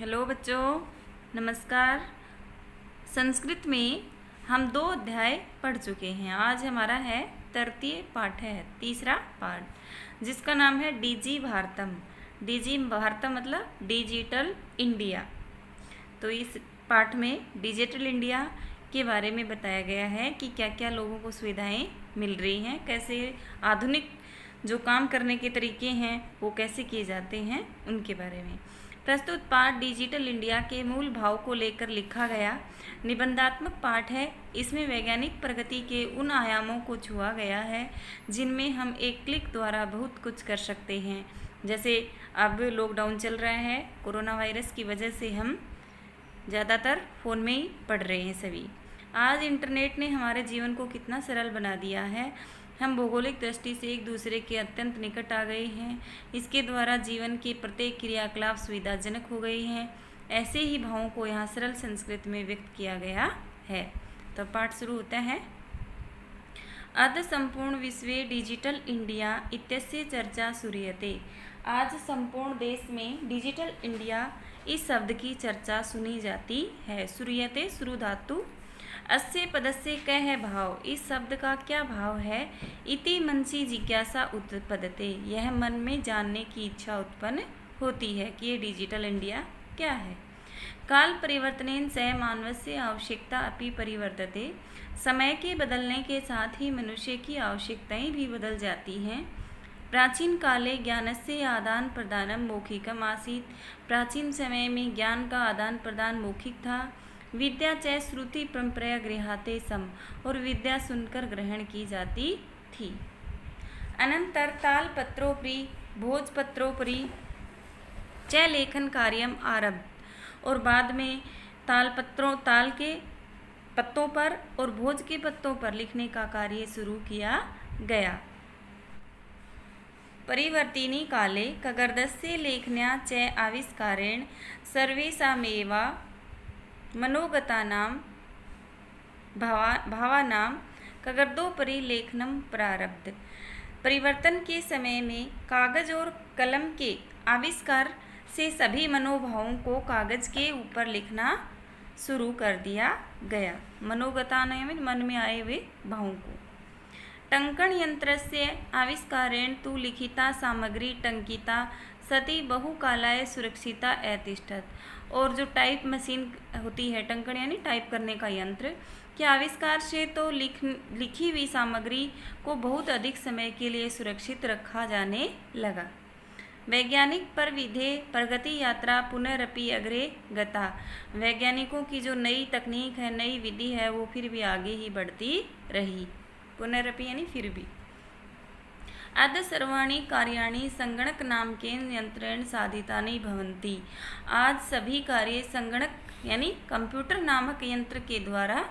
Hello बच्चों, नमस्कार। संस्कृत में हम 2 अध्याय पढ़ चुके हैं। आज हमारा है तृतीय पाठ है, तीसरा पाठ, जिसका नाम है डीजी भारतम। डीजी भारतम मतलब डिजिटल इंडिया। तो इस पाठ में डिजिटल इंडिया के बारे में बताया गया है कि क्या क्या लोगों को सुविधाएं मिल रही हैं, कैसे आधुनिक जो काम करने के तरीके हैं वो कैसे किए जाते हैं, उनके बारे में। प्रस्तुत पाठ डिजिटल इंडिया के मूल भाव को लेकर लिखा गया निबंधात्मक पाठ है। इसमें वैज्ञानिक प्रगति के उन आयामों को छुआ गया है जिनमें हम एक क्लिक द्वारा बहुत कुछ कर सकते हैं। जैसे अब लॉकडाउन चल रहा है, कोरोना वायरस की वजह से हम ज़्यादातर फ़ोन में ही पढ़ रहे हैं सभी। आज इंटरनेट ने हमारे जीवन को कितना सरल बना दिया है। हम भौगोलिक दृष्टि से एक दूसरे के अत्यंत निकट आ गए हैं। इसके द्वारा जीवन की प्रत्येक क्रियाकलाप सुविधाजनक हो गई हैं। ऐसे ही भावों को यहाँ सरल संस्कृत में व्यक्त किया गया है। तो पाठ शुरू होता है। अद्य संपूर्ण विश्वे डिजिटल इंडिया इत्यस्य चर्चा सूर्यते। आज संपूर्ण देश में डिजिटल इंडिया इस शब्द की चर्चा सुनी जाती है। सूर्यते शुरू धातु, अस्य पदस्य क है भाव, इस शब्द का क्या भाव है। इति मनसी जिज्ञासा उत्पद्यते, यह मन में जानने की इच्छा उत्पन्न होती है कि ये डिजिटल इंडिया क्या है। काल परिवर्तनेन सह मानवस्य आवश्यकता अपि परिवर्तते, समय के बदलने के साथ ही मनुष्य की आवश्यकताएं भी बदल जाती हैं। प्राचीन काले ज्ञानस्य आदान प्रदानम मौखिकम आसीत्, प्राचीन समय में ज्ञान का आदान प्रदान मौखिक था। विद्या च श्रुति परंपरा गृहाते सम, और विद्या सुनकर ग्रहण की जाती थी। अनंतर तालपत्रोपरि भोजपत्रोपरि च लेखन कार्यम आरब्ध, और बाद में ताल के पत्तों पर और भोज के पत्तों पर लिखने का कार्य शुरू किया गया। परिवर्तिनी काले कगर्दस्य लेखन्या च आविष्कारेण सर्वेषामेव मनोगतानां भावानां कगर्दोपरि लेखनम प्रारब्ध। परिवर्तन के समय में कागज और कलम के आविष्कार से सभी मनोभावों को कागज के ऊपर लिखना शुरू कर दिया गया। मनोगतानां में मन में आए हुए भावों को। टंकण यंत्रस्य आविष्कारेण तु लिखिता सामग्री टंकिता सती बहुकालाय सुरक्षिता अतिष्ठत, और जो टाइप मशीन होती है, टंकण यानी टाइप करने का यंत्र के आविष्कार से तो लिखी हुई सामग्री को बहुत अधिक समय के लिए सुरक्षित रखा जाने लगा। वैज्ञानिक पर विधे प्रगति यात्रा पुनरपि अग्रे गता, वैज्ञानिकों की जो नई तकनीक है, नई विधि है, वो फिर भी आगे ही बढ़ती रही। पुनरपि यानी फिर भी। अद्य सर्वाणि कार्याणि संगणक नामकेन यंत्रेण साधितानि भवन्ति, आज सभी कार्य संगणक यानी कंप्यूटर नामक यंत्र के द्वारा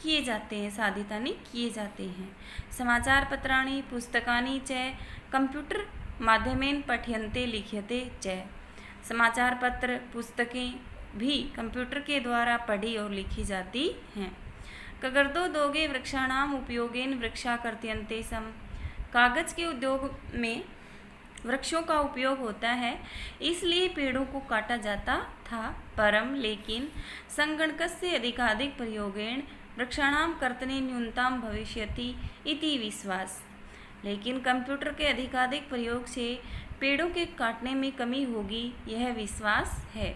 किए जाते हैं, साधितानि किए जाते हैं। समाचार पत्राणि पुस्तकानि च कंप्यूटर माध्यमेन पठ्यन्ते लिख्यते च, समाचार पत्र पुस्तकें भी कंप्यूटर के द्वारा पढ़ी और लिखी जाती हैं। कगर्दो दोगे वृक्षाणाम उपयोगेन वृक्षाकर्त्यन्ते सम, कागज के उद्योग में वृक्षों का उपयोग होता है, इसलिए पेड़ों को काटा जाता था। परम लेकिन संगणकस्य अधिकाधिक प्रयोगेण वृक्षाणाम कर्तने न्यूनतम भविष्यति इति विश्वास, लेकिन कंप्यूटर के अधिकाधिक प्रयोग से पेड़ों के काटने में कमी होगी, यह विश्वास है।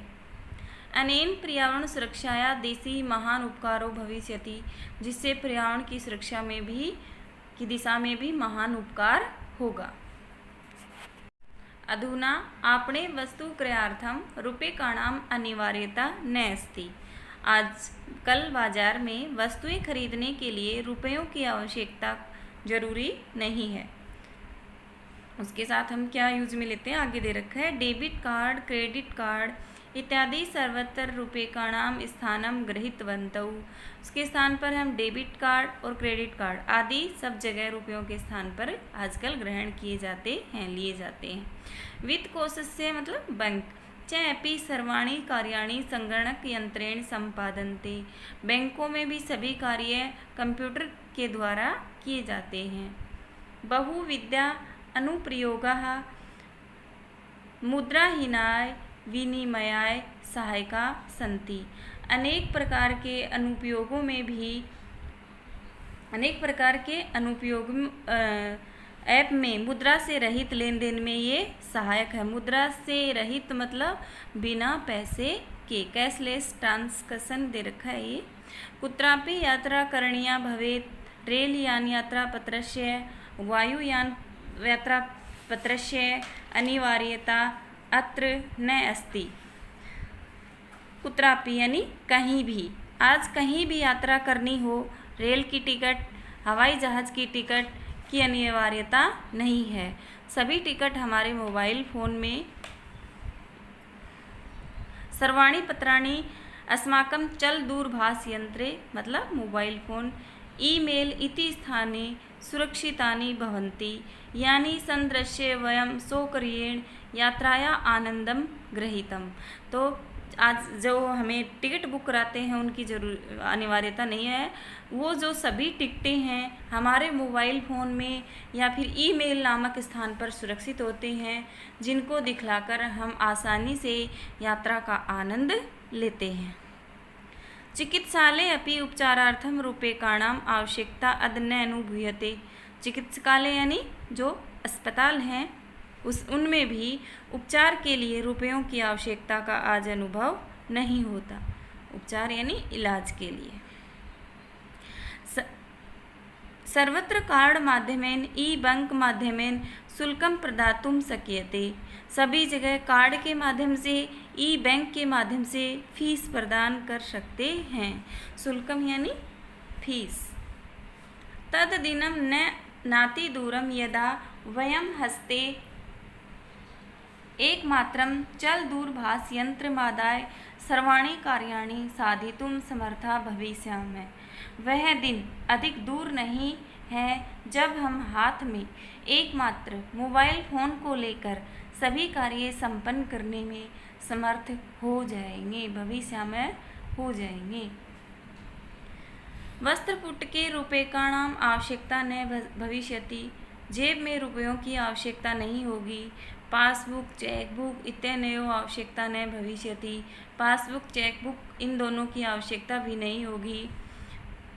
अनेन पर्यावरण सुरक्षाया देशी महान उपकारो भविष्यति, जिससे पर्यावरण की सुरक्षा में भी की दिशा में भी महान उपकार होगा। अधुना आपणे वस्तु क्रयार्थम रूप्यकाणाम अनिवार्यता न अस्ति, आज कल बाजार में वस्तुएं खरीदने के लिए रुपयों की आवश्यकता जरूरी नहीं है। उसके साथ हम क्या यूज में लेते हैं, आगे दे रखा है। डेबिट कार्ड क्रेडिट कार्ड इत्यादि सर्वत्र रूप्यकाणाम स्थानम गृहीतवन्तौ, उसके स्थान पर हम डेबिट कार्ड और क्रेडिट कार्ड आदि सब जगह रुपयों के स्थान पर आजकल ग्रहण किए जाते हैं, लिए जाते हैं। वित्त कोशस्य मतलब बैंक च अपि सर्वाणि कार्याणि संगणक यंत्रेण संपादन्ते, बैंकों में भी सभी कार्य कंप्यूटर के द्वारा किए जाते हैं। बहुविद्या अनुप्रयोगः मुद्राहीनाय विनिमयाय सहायका सन्ति। अनेक प्रकार के अनुप्रयोगों में भी ऐप में मुद्रा से रहित लेन देन में ये सहायक है। मुद्रा से रहित मतलब बिना पैसे के, कैशलेस ट्रांसैक्शन दे रखा है ये। कुत्रापि यात्रा करणीया भवेत्, रेलयान यात्रापत्रस्य वायुयान यात्रापत्रस्य अनिवार्यता अत्र न अस्ति। कुत्रापि यानी कहीं भी, आज कहीं भी यात्रा करनी हो, रेल की टिकट, हवाई जहाज़ की टिकट की अनिवार्यता नहीं है। सभी टिकट हमारे मोबाइल फ़ोन में सर्वाणि पत्राणि अस्माकं चल दूरभाष यंत्रे मतलब मोबाइल फ़ोन ईमेल इति स्थाने सुरक्षितानि भवन्ति, यानी संदृश्य वयं सौकर्येण यात्राया आनंदम गृहीतम। तो आज जो हमें टिकट बुक कराते हैं उनकी अनिवार्यता नहीं है। वो जो सभी टिकटें हैं हमारे मोबाइल फ़ोन में या फिर ईमेल नामक स्थान पर सुरक्षित होते हैं, जिनको दिखलाकर हम आसानी से यात्रा का आनंद लेते हैं। चिकित्सालय अपि उपचारार्थम रूप्यकाणाम आवश्यकता अद न अनुभूयते। चिकित्सालय यानी जो अस्पताल हैं उनमें भी उपचार के लिए रुपयों की आवश्यकता का आज अनुभव नहीं होता। उपचार यानी इलाज के लिए। सर्वत्र कार्ड माध्यमेन ई बैंक माध्यमेन शुल्कम प्रदातुं शक्यते। सभी जगह कार्ड के माध्यम से, ई बैंक के माध्यम से फीस प्रदान कर सकते हैं। शुल्कम यानी फीस। तद दिनम न नाति दूरम यदा वयम हस्ते एकमात्रं चल दूरभाष यंत्रमादाय सर्वाणि कार्याणि साधितुं समर्था भविष्यामः। वह दिन अधिक दूर नहीं है जब हम हाथ में एकमात्र मोबाइल फ़ोन को लेकर सभी कार्य संपन्न करने में समर्थ हो जाएंगे, भविष्य में हो जाएंगे। वस्त्रपुट के रूप्यकाणाम आवश्यकता न भविष्यति। जेब में रुपयों की आवश्यकता नहीं होगी। पासबुक, चेकबुक इत्यादि आवश्यकता न भविष्यति। पासबुक, चेकबुक इन दोनों की आवश्यकता भी नहीं होगी।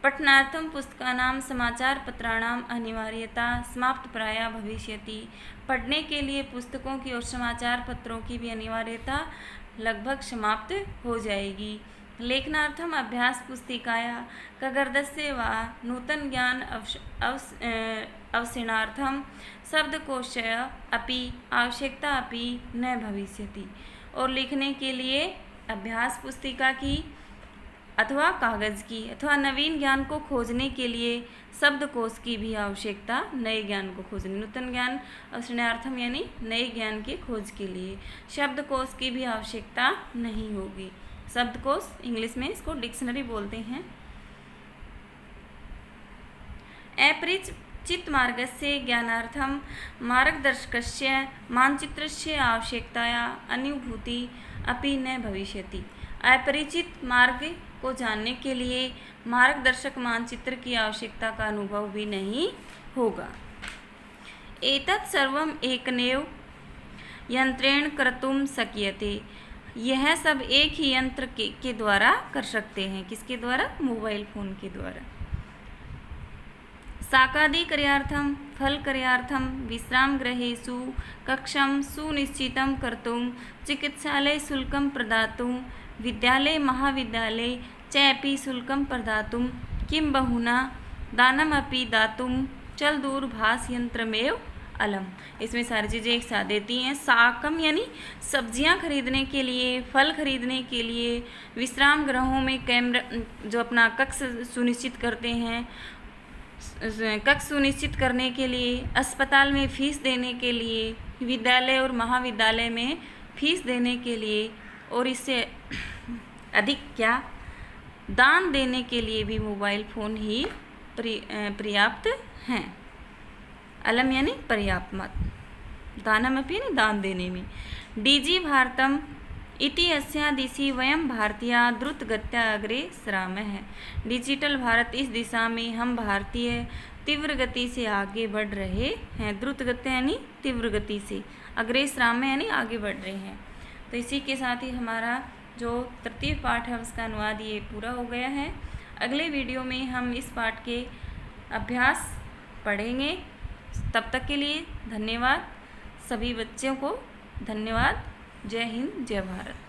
पठनार्थम पुस्तकानाम समाचार पत्राणाम अनिवार्यता समाप्त प्राया भविष्यति। पढ़ने के लिए पुस्तकों की और समाचार पत्रों की भी अनिवार्यता लगभग समाप्त हो जाएगी। लेखनार्थम अभ्यास पुस्तिकाया कगर्दस्य वा नूतन ज्ञान अवसीर्णार्थम शब्दकोशय अपि आवश्यकता अपि न भविष्यति। और लिखने के लिए अभ्यास पुस्तिका की अथवा कागज़ की अथवा नवीन ज्ञान को खोजने के लिए शब्दकोश की भी आवश्यकता, नए ज्ञान को खोजने, नूतन ज्ञान अवसीर्णार्थम यानी नए ज्ञान की खोज के लिए शब्दकोश की भी आवश्यकता नहीं होगी। शब्दकोश इंग्लिश में इसको डिक्शनरी बोलते हैं। अपरिचित मार्गस्य ज्ञानार्थम मार्गदर्शकस्य मानचित्रस्य आवश्यकताया अनुभूति अपि न भविष्यति। अपरिचित मार्ग को जानने के लिए मार्गदर्शक मानचित्र की आवश्यकता का अनुभव भी नहीं होगा। एतत् सर्वम् एकमेव यंत्रेण कर्तुं शक्यते। यह सब एक ही यंत्र के द्वारा कर सकते हैं। किसके द्वारा? मोबाइल फ़ोन के द्वारा। शाकादि कार्यार्थम फल कार्यार्थम विश्राम गृहेषु कक्षं सुनिश्चितं कर्तुं चिकित्सालय शुल्कं प्रदातुं विद्यालय महाविद्यालय च अपि शुल्कं प्रदातुं किं बहुना दानमपि दातुं चल दूरभाष यंत्रमेव अलम। इसमें सारी चीज़ें एक साथ देती हैं। साकम यानी सब्जियां खरीदने के लिए, फल खरीदने के लिए, विश्राम गृहों में कैमरा जो अपना कक्ष सुनिश्चित करते हैं, कक्ष सुनिश्चित करने के लिए, अस्पताल में फ़ीस देने के लिए, विद्यालय और महाविद्यालय में फ़ीस देने के लिए, और इससे अधिक क्या दान देने के लिए भी मोबाइल फ़ोन ही पर्याप्त हैं। अलम यानी पर्याप्त मत, दानमपि यानी दान देने में। डीजी भारतम इति अस्या दिशि वयम भारतीया द्रुतगत्या अग्रे सरामः। डिजिटल भारत इस दिशा में हम भारतीय तीव्र गति से आगे बढ़ रहे हैं। द्रुत गति यानी तीव्र गति से, अग्रे सरामः यानी आगे बढ़ रहे हैं। तो इसी के साथ ही हमारा जो तृतीय पाठ है उसका अनुवाद ये पूरा हो गया है। अगले वीडियो में हम इस पाठ के अभ्यास पढ़ेंगे। तब तक के लिए धन्यवाद। सभी बच्चों को धन्यवाद। जय हिंद, जय भारत।